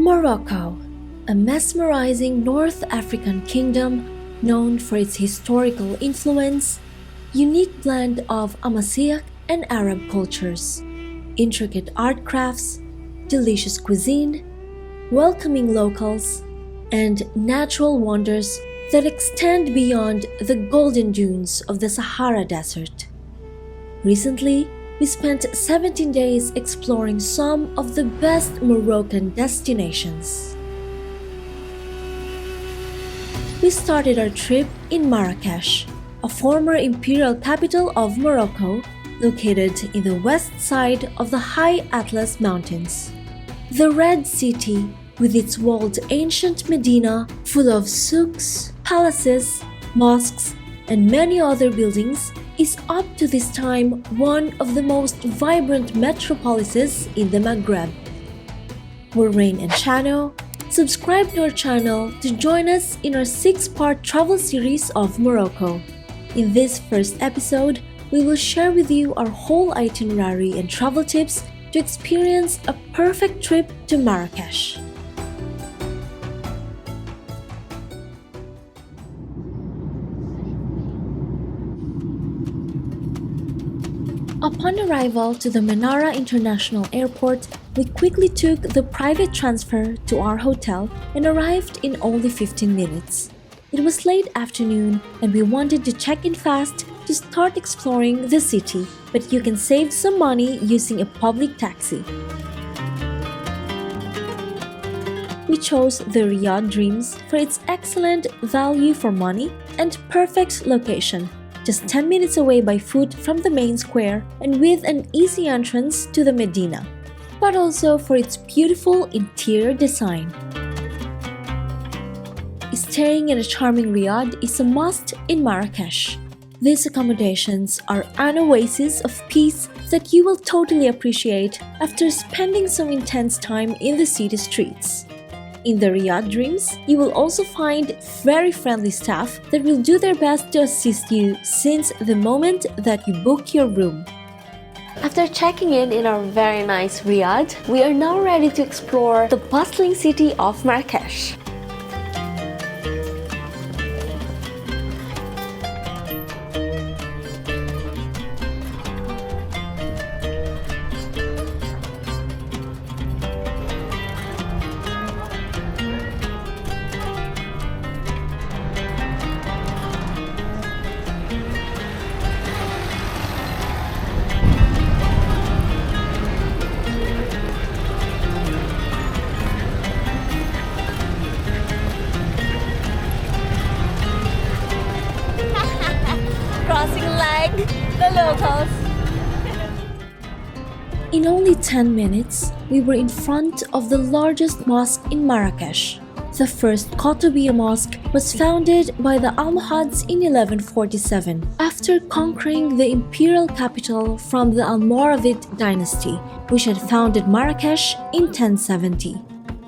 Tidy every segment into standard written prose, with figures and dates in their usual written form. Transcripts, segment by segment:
Morocco, a mesmerizing North African kingdom known for its historical influence, unique blend of Amazigh and Arab cultures, intricate art crafts, delicious cuisine, welcoming locals, and natural wonders that extend beyond the golden dunes of the Sahara Desert. Recently, we spent 17 days exploring some of the best Moroccan destinations. We started our trip in Marrakech, a former imperial capital of Morocco, located in the west side of the high Atlas Mountains. The Red City, with its walled ancient Medina full of souks, palaces, mosques, and many other buildings, is up to this time one of the most vibrant metropolises in the Maghreb. We're Rain and Shano. Subscribe to our channel to join us in our 6-part travel series of Morocco. In this first episode, we will share with you our whole itinerary and travel tips to experience a perfect trip to Marrakech. Upon arrival to the Menara International Airport, we quickly took the private transfer to our hotel and arrived in only 15 minutes. It was late afternoon and we wanted to check in fast to start exploring the city, but you can save some money using a public taxi. We chose the Riad Dreams for its excellent value for money and perfect location, just 10 minutes away by foot from the main square and with an easy entrance to the Medina, but also for its beautiful interior design. Staying in a charming Riad is a must in Marrakech. These accommodations are an oasis of peace that you will totally appreciate after spending some intense time in the city streets. In the Riad Dreams, you will also find very friendly staff that will do their best to assist you since the moment that you book your room. After checking in our very nice Riad, we are now ready to explore the bustling city of Marrakech. The locals. In only 10 minutes, we were in front of the largest mosque in Marrakech. The first Koutoubia Mosque was founded by the Almoravids in 1147 after conquering the imperial capital from the Almoravid dynasty, which had founded Marrakech in 1070.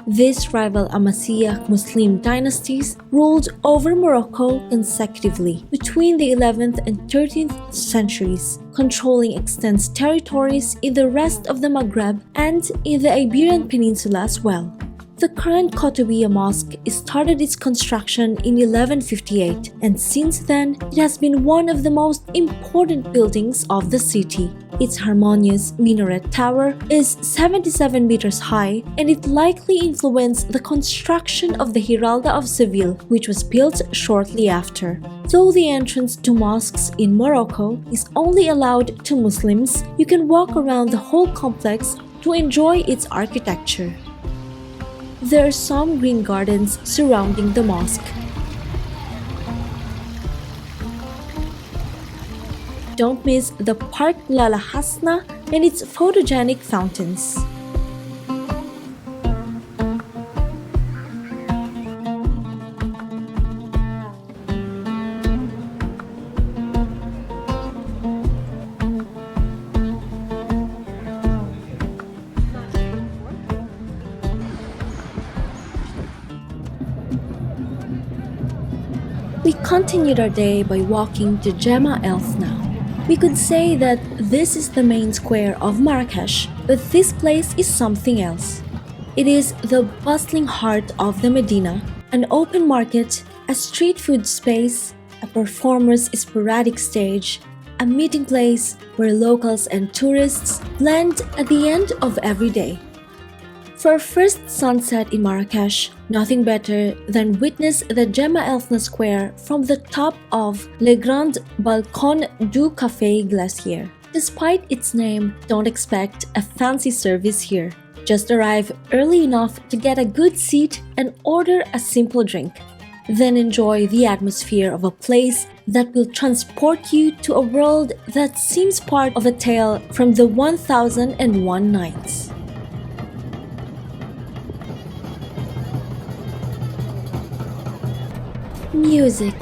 These rival Amazigh Muslim dynasties ruled over Morocco consecutively between the 11th and 13th centuries, controlling extensive territories in the rest of the Maghreb and in the Iberian Peninsula as well. The current Koutoubia Mosque started its construction in 1158, and since then it has been one of the most important buildings of the city. Its harmonious minaret tower is 77 meters high, and it likely influenced the construction of the Giralda of Seville, which was built shortly after. Though the entrance to mosques in Morocco is only allowed to Muslims, you can walk around the whole complex to enjoy its architecture. There are some green gardens surrounding the mosque. Don't miss the Park Lala Hasna and its photogenic fountains. We continued our day by walking to Jemaa el-Fna. We could say that this is the main square of Marrakech, but this place is something else. It is the bustling heart of the Medina, an open market, a street food space, a performer's sporadic stage, a meeting place where locals and tourists blend at the end of every day. For our first sunset in Marrakech, nothing better than witness the Jemaa el-Fna Square from the top of Le Grand Balcon du Café Glacier. Despite its name, don't expect a fancy service here. Just arrive early enough to get a good seat and order a simple drink. Then enjoy the atmosphere of a place that will transport you to a world that seems part of a tale from the 1001 Nights. Music,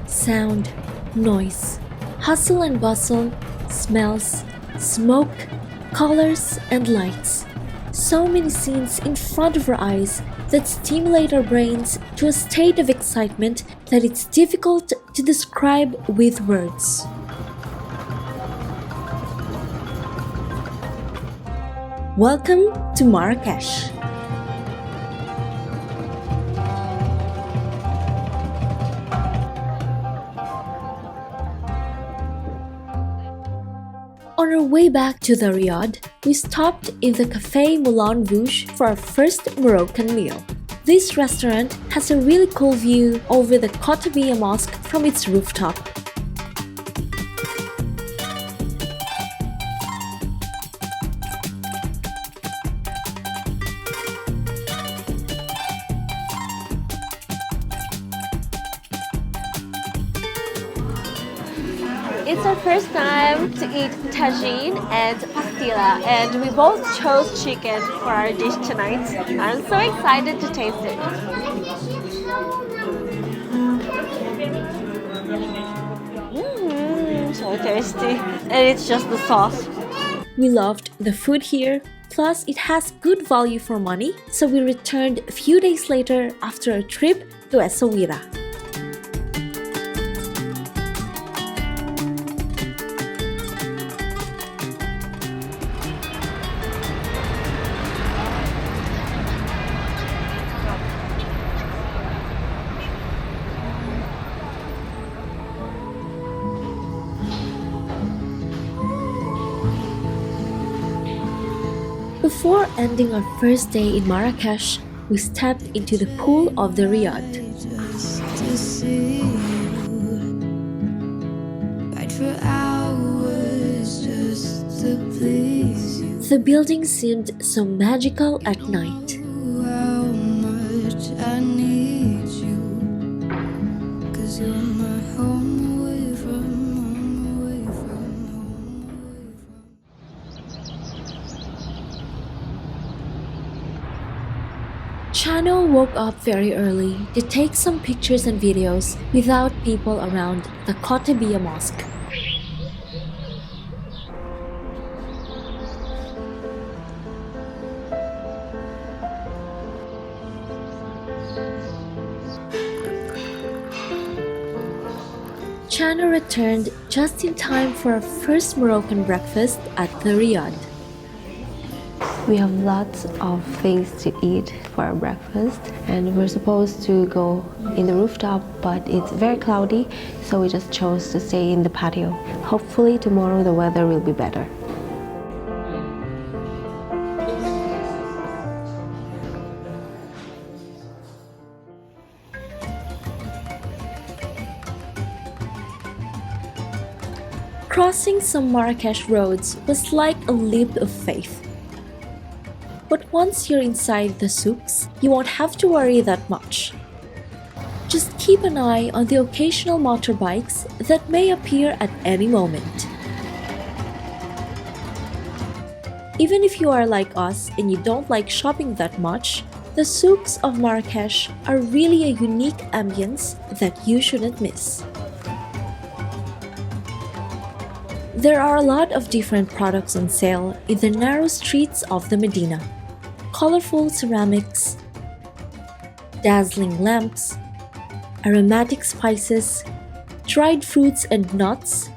sound, noise, hustle and bustle, smells, smoke, colors and lights. So many scenes in front of our eyes that stimulate our brains to a state of excitement that it's difficult to describe with words. Welcome to Marrakech. On our way back to the Riad, we stopped in the Café Moulin Rouge for our first Moroccan meal. This restaurant has a really cool view over the Koutoubia Mosque from its rooftop. It's our first time to eat tagine and pastilla, and we both chose chicken for our dish tonight. I'm so excited to taste it. So tasty. And it's just the sauce. We loved the food here, plus it has good value for money, so we returned a few days later after a trip to Essaouira. Before ending our first day in Marrakech, we stepped into the pool of the Riad. The building seemed so magical at night. Chano woke up very early to take some pictures and videos without people around the Koutoubia Mosque. Chano returned just in time for our first Moroccan breakfast at the Riad. We have lots of things to eat for our breakfast, and we're supposed to go in the rooftop, but it's very cloudy, so we just chose to stay in the patio. Hopefully tomorrow the weather will be better. Crossing some Marrakech roads was like a leap of faith. But once you're inside the Souks, you won't have to worry that much. Just keep an eye on the occasional motorbikes that may appear at any moment. Even if you are like us and you don't like shopping that much, the Souks of Marrakech are really a unique ambience that you shouldn't miss. There are a lot of different products on sale in the narrow streets of the Medina. Colorful ceramics, dazzling lamps, aromatic spices, dried fruits and nuts,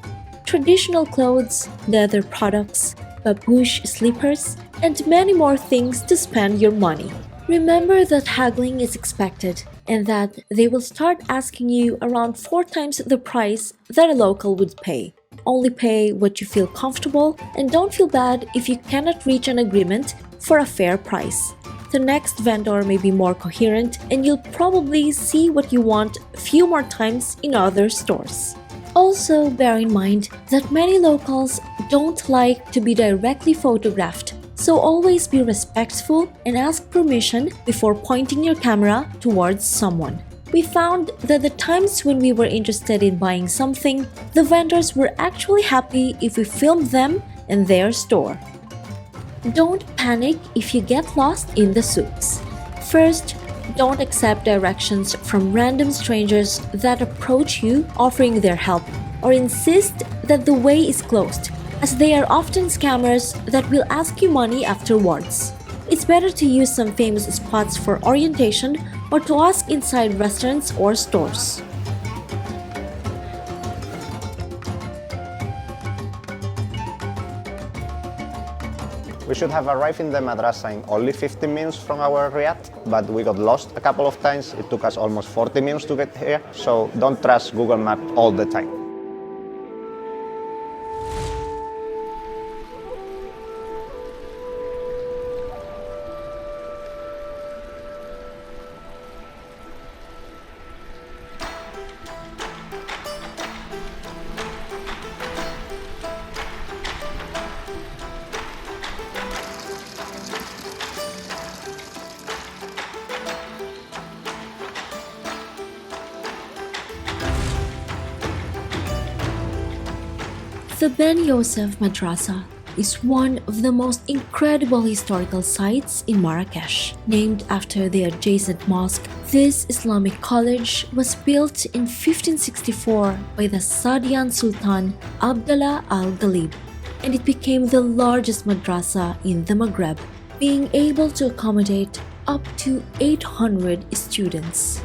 traditional clothes, leather products, babouche slippers, and many more things to spend your money. Remember that haggling is expected and that they will start asking you around 4 times the price that a local would pay. Only pay what you feel comfortable and don't feel bad if you cannot reach an agreement for a fair price. The next vendor may be more coherent and you'll probably see what you want a few more times in other stores. Also, bear in mind that many locals don't like to be directly photographed, so always be respectful and ask permission before pointing your camera towards someone. We found that the times when we were interested in buying something, the vendors were actually happy if we filmed them in their store. Don't panic if you get lost in the souks. First, don't accept directions from random strangers that approach you offering their help, or insist that the way is closed, as they are often scammers that will ask you money afterwards. It's better to use some famous spots for orientation or to ask inside restaurants or stores. We should have arrived in the madrasa in only 15 minutes from our Riad, but we got lost a couple of times. It took us almost 40 minutes to get here, so don't trust Google Maps all the time. The Youssef Madrasa is one of the most incredible historical sites in Marrakech. Named after the adjacent mosque, this Islamic college was built in 1564 by the Saadian Sultan Abdallah al-Ghalib, and it became the largest madrasa in the Maghreb, being able to accommodate up to 800 students.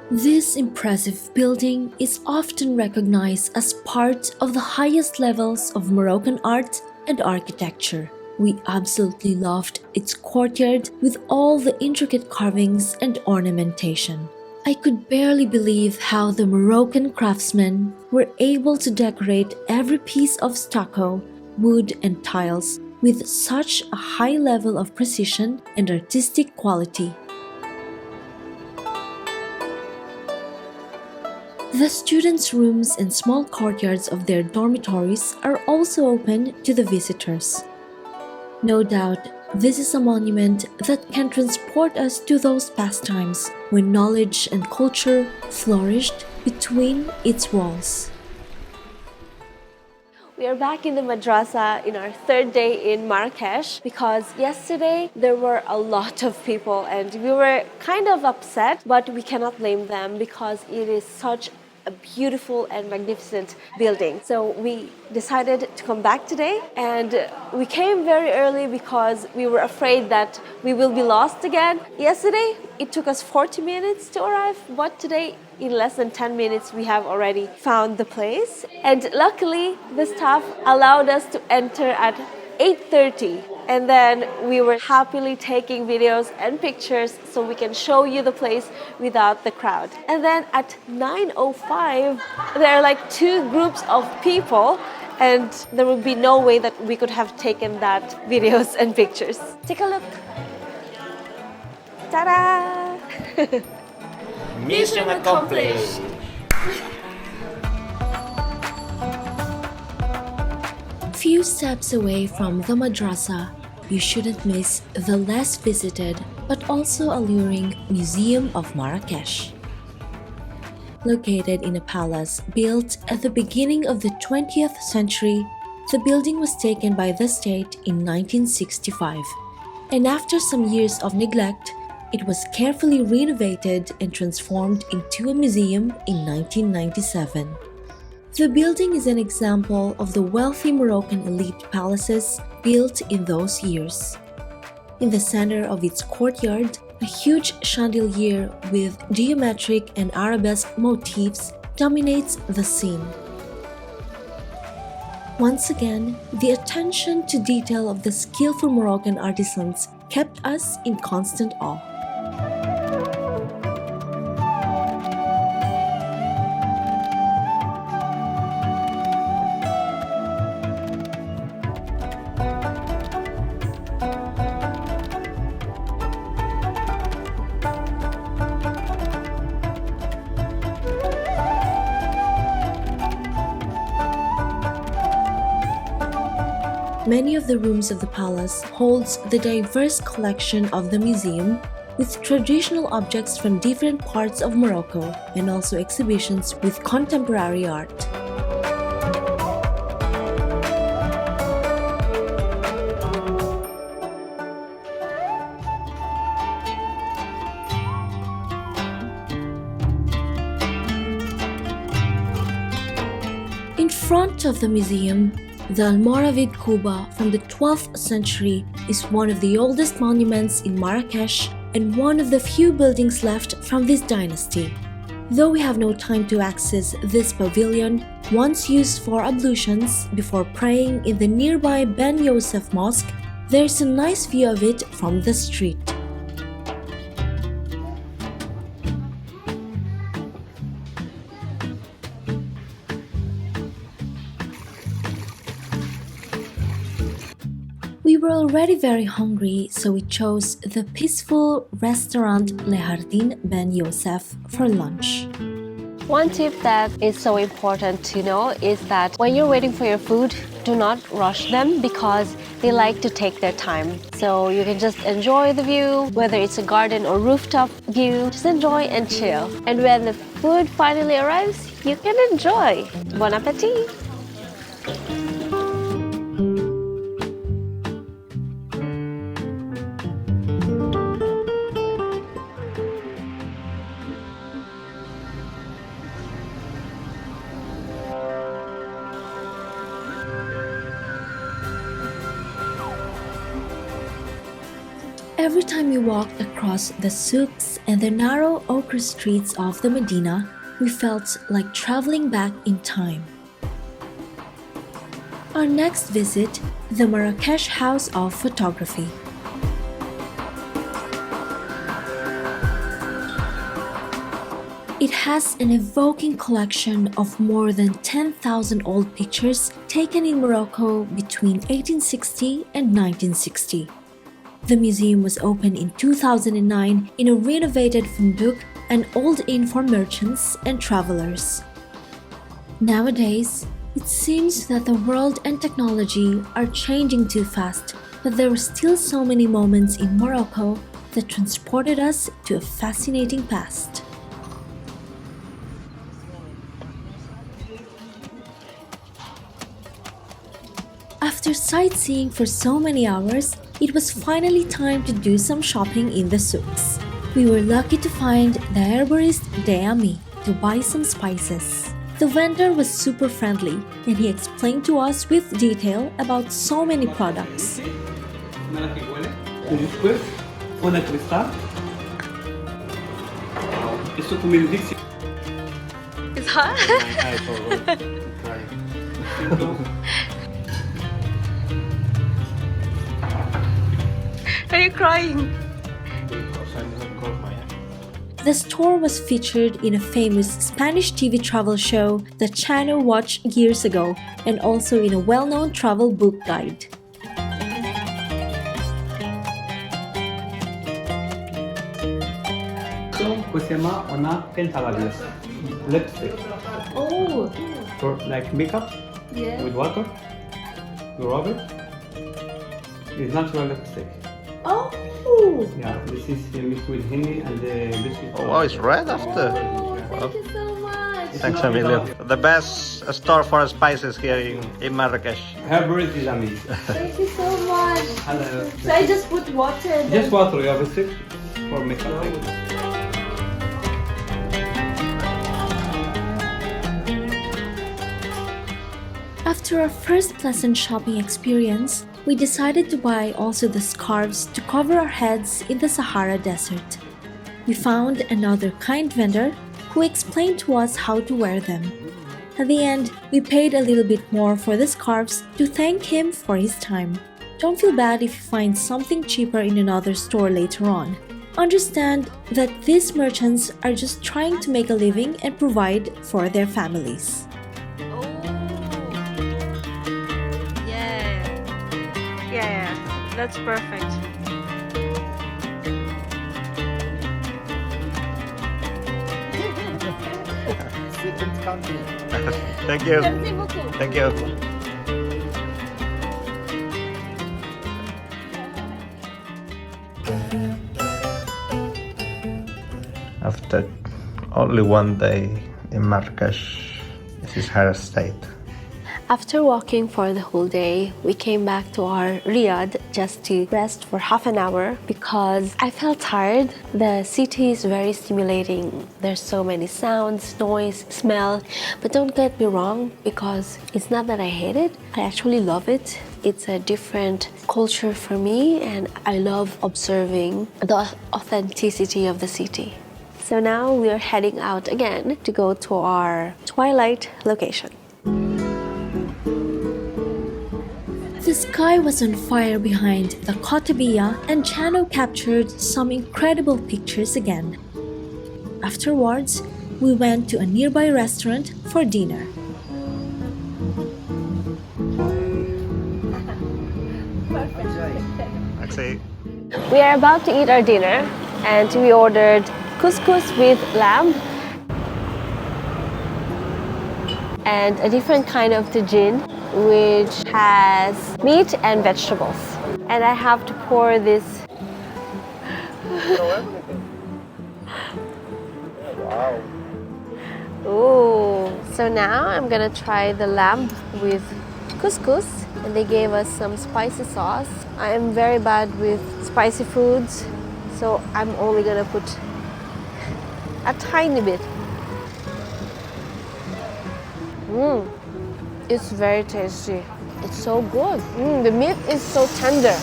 This impressive building is often recognized as part of the highest levels of Moroccan art and architecture. We absolutely loved its courtyard with all the intricate carvings and ornamentation. I could barely believe how the Moroccan craftsmen were able to decorate every piece of stucco, wood, and tiles with such a high level of precision and artistic quality. The students' rooms and small courtyards of their dormitories are also open to the visitors. No doubt, this is a monument that can transport us to those past times when knowledge and culture flourished between its walls. We are back in the madrasa in our third day in Marrakech because yesterday there were a lot of people and we were kind of upset, but we cannot blame them because it is such a beautiful and magnificent building. So we decided to come back today, and we came very early because we were afraid that we will be lost again. Yesterday it took us 40 minutes to arrive, but today in less than 10 minutes we have already found the place. And luckily the staff allowed us to enter at 8:30, and then we were happily taking videos and pictures so we can show you the place without the crowd. And then at 9:05 there are like 2 groups of people, and there would be no way that we could have taken that videos and pictures. Take a look. Ta-da! Mission accomplished! Few steps away from the madrasa, you shouldn't miss the less visited but also alluring Museum of Marrakech. Located in a palace built at the beginning of the 20th century, the building was taken by the state in 1965, and after some years of neglect, it was carefully renovated and transformed into a museum in 1997. The building is an example of the wealthy Moroccan elite palaces built in those years. In the center of its courtyard, A huge chandelier with geometric and arabesque motifs dominates the scene. Once again, the attention to detail of the skillful Moroccan artisans kept us in constant awe. Many of the rooms of the palace holds the diverse collection of the museum with traditional objects from different parts of Morocco and also exhibitions with contemporary art. In front of the museum, the Almoravid Qubba from the 12th century is one of the oldest monuments in Marrakech and one of the few buildings left from this dynasty. Though we have no time to access this pavilion, once used for ablutions before praying in the nearby Ben Youssef Mosque, there's a nice view of it from the street. We were already very hungry, so we chose the peaceful restaurant Le Jardin Ben Youssef for lunch. One tip that is so important to know is that when you're waiting for your food, do not rush them because they like to take their time. So you can just enjoy the view, whether it's a garden or rooftop view, just enjoy and chill. And when the food finally arrives, you can enjoy. Bon appetit! Every time we walked across the Souks and the narrow ochre streets of the Medina, we felt like traveling back in time. Our next visit, the Marrakech House of Photography. It has an evoking collection of more than 10,000 old pictures taken in Morocco between 1860 and 1960. The museum was opened in 2009 in a renovated fundouk, an old inn for merchants and travelers. Nowadays, it seems that the world and technology are changing too fast, but there were still so many moments in Morocco that transported us to a fascinating past. After sightseeing for so many hours, it was finally time to do some shopping in the souks. We were lucky to find the herborist Jemaa to buy some spices. The vendor was super friendly and he explained to us with detail about so many products. It's hot? Are you crying? The store was featured in a famous Spanish TV travel show that Chano watched years ago and also in a well-known travel book guide. Pues se llama una pentalabios, lipstick. Oh, For like makeup yeah. with water, you rub it. It's natural lipstick. Oh, Yeah, this is mixed with honey and the biscuit. Oh, wow, it's red after. thank you so much. Thanks, Emilio. The best store for spices here in Marrakech. Herborist is amazing. Thank you so much. Hello. So I just put water and Just water, you have a stick for makeup. After After our first pleasant shopping experience, we decided to buy also the scarves to cover our heads in the Sahara Desert. We found another kind vendor who explained to us how to wear them. At the end, we paid a little bit more for the scarves to thank him for his time. Don't feel bad if you find something cheaper in another store later on. Understand that these merchants are just trying to make a living and provide for their families. Yeah, that's perfect. Thank you. Thank you. After only one day in Marrakech, this is her estate. After walking for the whole day, we came back to our Riad just to rest for half an hour because I felt tired. The city is very stimulating. There's so many sounds, noise, smell. But don't get me wrong, because it's not that I hate it. I actually love it. It's a different culture for me, and I love observing the authenticity of the city. So now we're heading out again to go to our twilight location. The sky was on fire behind the Koutoubia, and Chano captured some incredible pictures again. Afterwards, we went to a nearby restaurant for dinner. We are about to eat our dinner, and we ordered couscous with lamb and a different kind of tagine, which has meat and vegetables. And I have to pour this. Wow. Ooh. So now I'm gonna try the lamb with couscous, and they gave us some spicy sauce. I am very bad with spicy foods, so I'm only gonna put a tiny bit. It's very tasty. It's so good. The meat is so tender.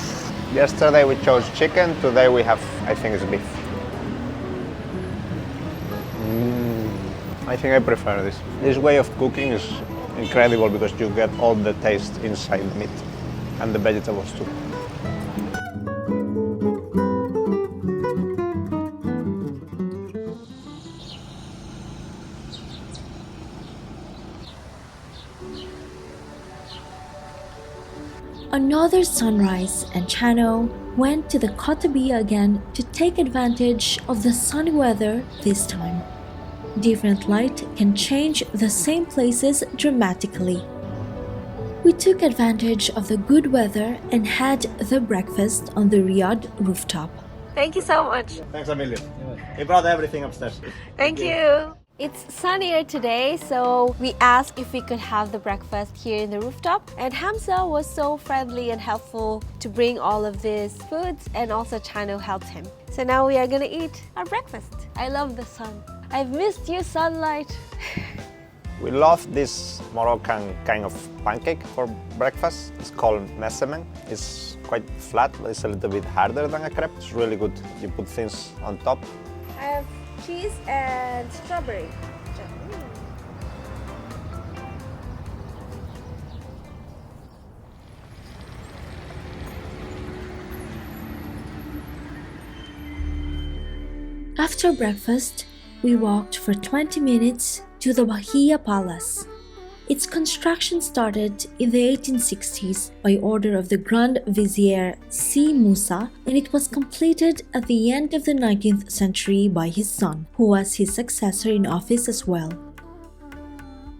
Yesterday we chose chicken, today we have, I think it's beef. I think I prefer this. This way of cooking is incredible because you get all the taste inside the meat and the vegetables too. Another sunrise, and Chano went to the Koutoubia again to take advantage of the sunny weather this time. Different light can change the same places dramatically. We took advantage of the good weather and had the breakfast on the Riad rooftop. Thank you so much. Thanks a million. We brought everything upstairs. Thank you. It's sunnier today, so we asked if we could have the breakfast here in the rooftop. And Hamza was so friendly and helpful to bring all of these foods, and also Chano helped him. So now we are gonna eat our breakfast. I love the sun. I've missed you, sunlight. We love this Moroccan kind of pancake for breakfast. It's called mesemen. It's quite flat, but it's a little bit harder than a crepe. It's really good. You put things on top. I have cheese and strawberry. After breakfast, we walked for 20 minutes to the Bahia Palace. Its construction started in the 1860s by order of the Grand Vizier C. Musa, and it was completed at the end of the 19th century by his son, who was his successor in office as well.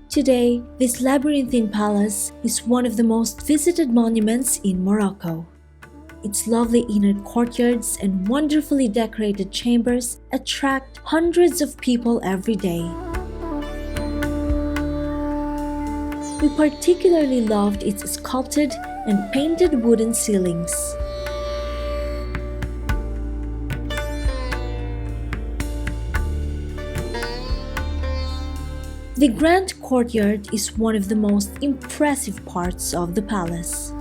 Today, this labyrinthine palace is one of the most visited monuments in Morocco. Its lovely inner courtyards and wonderfully decorated chambers attract hundreds of people every day. We particularly loved its sculpted and painted wooden ceilings. The grand courtyard is one of the most impressive parts of the palace.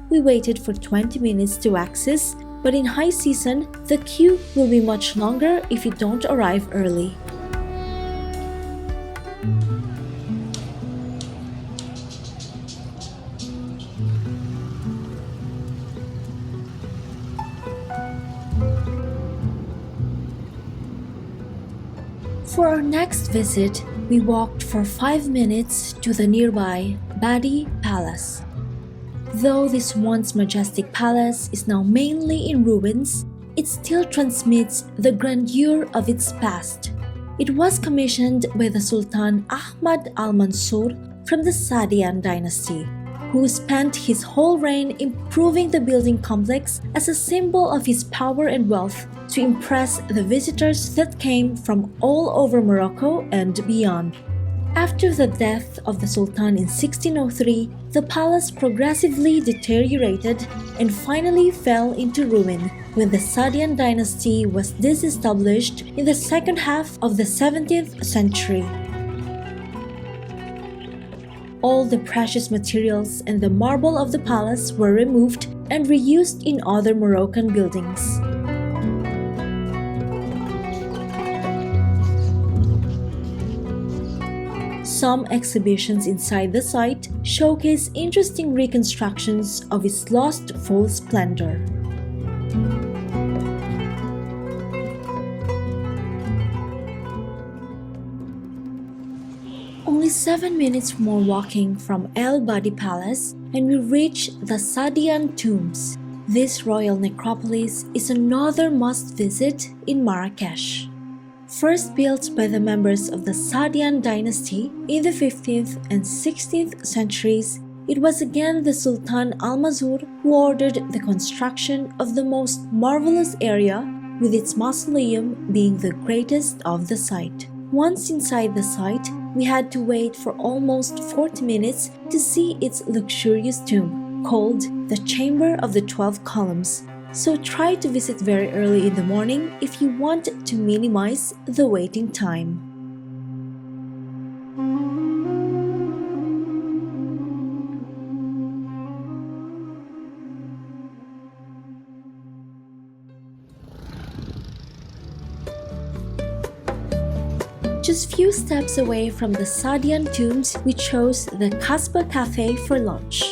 We waited for 20 minutes to access, but in high season, the queue will be much longer if you don't arrive early. For our next visit, we walked for 5 minutes to the nearby Badi Palace. Though this once majestic palace is now mainly in ruins, it still transmits the grandeur of its past. It was commissioned by the Sultan Ahmad al-Mansur from the Saadian dynasty, who spent his whole reign improving the building complex as a symbol of his power and wealth to impress the visitors that came from all over Morocco and beyond. After the death of the Sultan in 1603, the palace progressively deteriorated and finally fell into ruin when the Saadian dynasty was disestablished in the second half of the 17th century. All the precious materials and the marble of the palace were removed and reused in other Moroccan buildings. Some exhibitions inside the site showcase interesting reconstructions of its lost full splendor. Only 7 minutes more walking from Badi Palace and we reach the Saadian tombs. This royal necropolis is another must-visit in Marrakech. First built by the members of the Saadian dynasty in the 15th and 16th centuries, it was again the Sultan al-Mansur who ordered the construction of the most marvelous area, with its mausoleum being the greatest of the site. Once inside the site, we had to wait for almost 40 minutes to see its luxurious tomb, called the Chamber of the 12 Columns. So try to visit very early in the morning if you want to minimize the waiting time. Just few steps away from the Saadian tombs, we chose the Qubba cafe for lunch.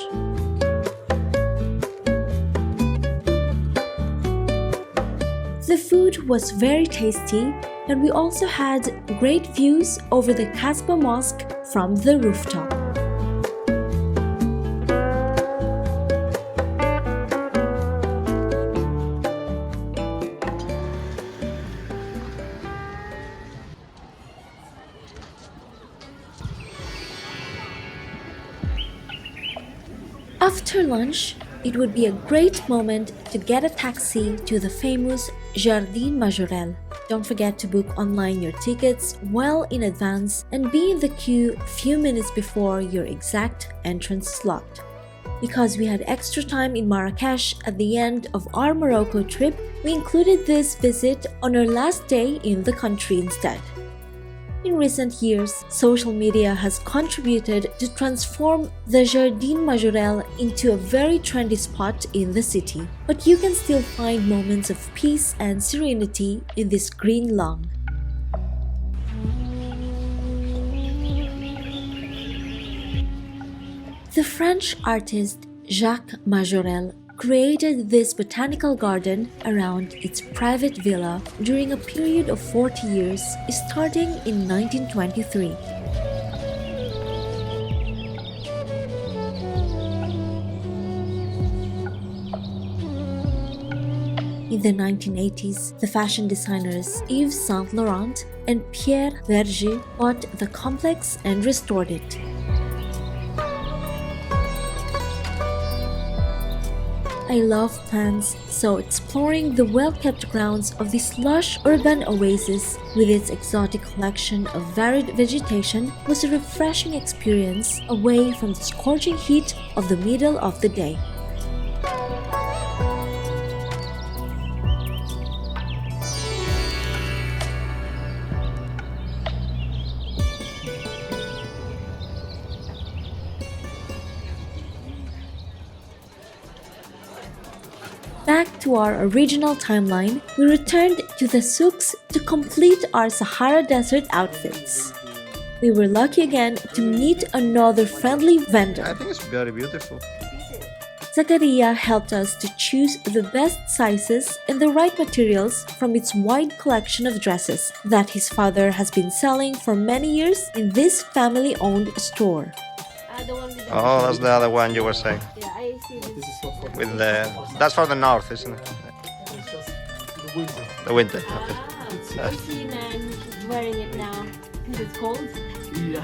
The food was very tasty, and we also had great views over the Koutoubia Mosque from the rooftop. After lunch, it would be a great moment to get a taxi to the famous Jardin Majorelle. Don't forget to book online your tickets well in advance and be in the queue few minutes before your exact entrance slot. Because we had extra time in Marrakech at the end of our Morocco trip, we included this visit on our last day in the country instead. In recent years, social media has contributed to transform the Jardin Majorelle into a very trendy spot in the city. But you can still find moments of peace and serenity in this green lawn. The French artist Jemaa Majorelle created this botanical garden around its private villa during a period of 40 years, starting in 1923. In the 1980s, the fashion designers Yves Saint Laurent and Pierre Verger bought the complex and restored it. I love plants, so exploring the well-kept grounds of this lush urban oasis with its exotic collection of varied vegetation was a refreshing experience away from the scorching heat of the middle of the day. Back to our original timeline, we returned to the Souks to complete our Sahara Desert outfits. We were lucky again to meet another friendly vendor. I think it's very beautiful. Zakaria helped us to choose the best sizes and the right materials from its wide collection of dresses that his father has been selling for many years in this family-owned store. Oh, that's the other one you were saying. Yeah, I see this. With that's for the north, isn't it? The winter. Okay. I've seen man wearing it now because it's cold. Yeah.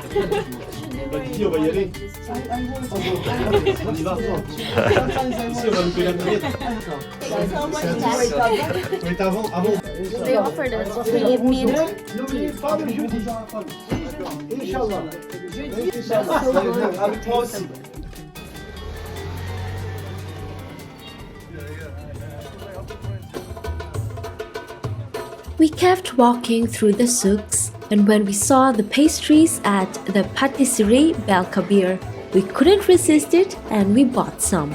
Should be wearing this too. They offered us free meal. We kept walking through the souks, and when we saw the pastries at the Patisserie Bel Kabir, we couldn't resist it and we bought some.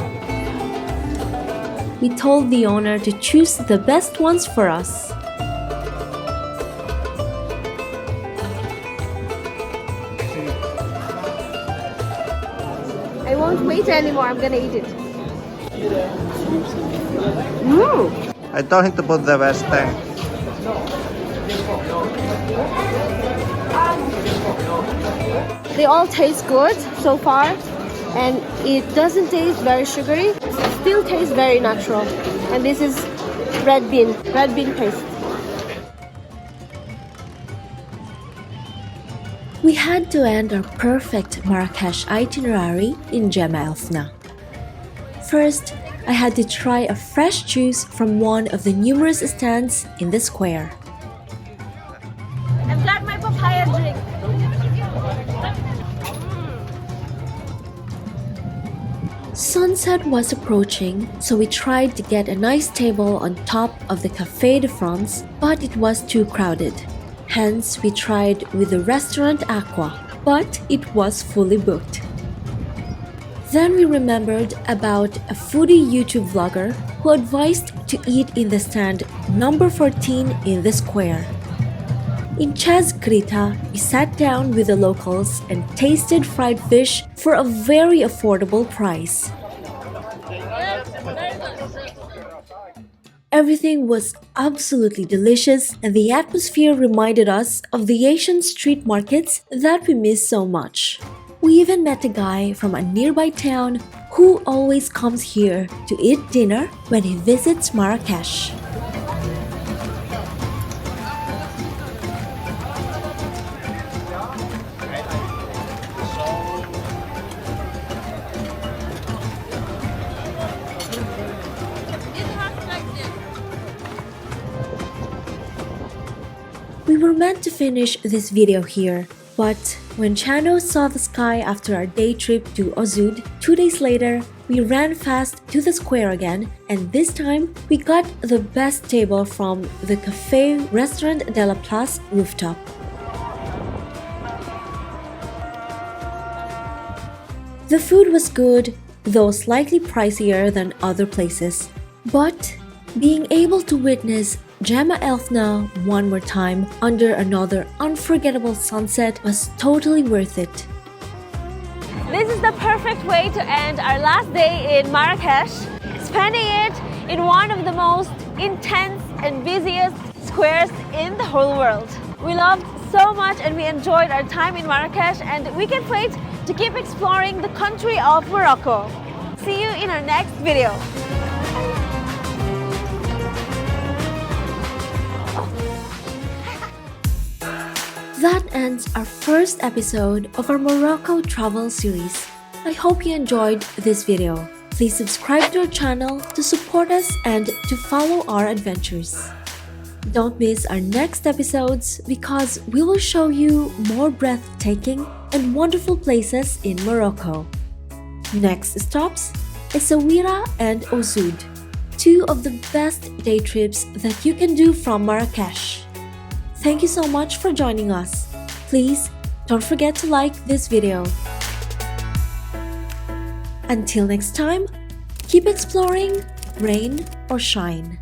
We told the owner to choose the best ones for us. I won't wait anymore. I'm gonna eat it. I told him to put the best thing. They all taste good so far, and it doesn't taste very sugary. It still tastes very natural. And this is red bean paste. We had to end our perfect Marrakech itinerary in Jemaa el-Fna. First, I had to try a fresh juice from one of the numerous stands in the square. I've got my papaya drink. Sunset was approaching, so we tried to get a nice table on top of the Café de France, but it was too crowded. Hence, we tried with the restaurant Aqua, but it was fully booked. Then we remembered about a foodie YouTube vlogger who advised to eat in the stand number 14 in the square. In Chaz Grita, we sat down with the locals and tasted fried fish for a very affordable price. Everything was absolutely delicious, and the atmosphere reminded us of the Asian street markets that we miss so much. We even met a guy from a nearby town who always comes here to eat dinner when he visits Marrakech. We were meant to finish this video here, but when Chano saw the sky after our day trip to Ozoud, 2 days later, we ran fast to the square again, and this time we got the best table from the Café Restaurant de la Place rooftop. The food was good, though slightly pricier than other places, but being able to witness Jemaa el-Fna one more time under another unforgettable sunset was totally worth it. This is the perfect way to end our last day in Marrakech, spending it in one of the most intense and busiest squares in the whole world. We loved so much and we enjoyed our time in Marrakech, and we can't wait to keep exploring the country of Morocco. See you in our next video. That ends our first episode of our Morocco travel series. I hope you enjoyed this video. Please subscribe to our channel to support us and to follow our adventures. Don't miss our next episodes because we will show you more breathtaking and wonderful places in Morocco. Next stops, Essaouira and Ozoud, two of the best day trips that you can do from Marrakech. Thank you so much for joining us. Please don't forget to like this video. Until next time, keep exploring, rain or shine.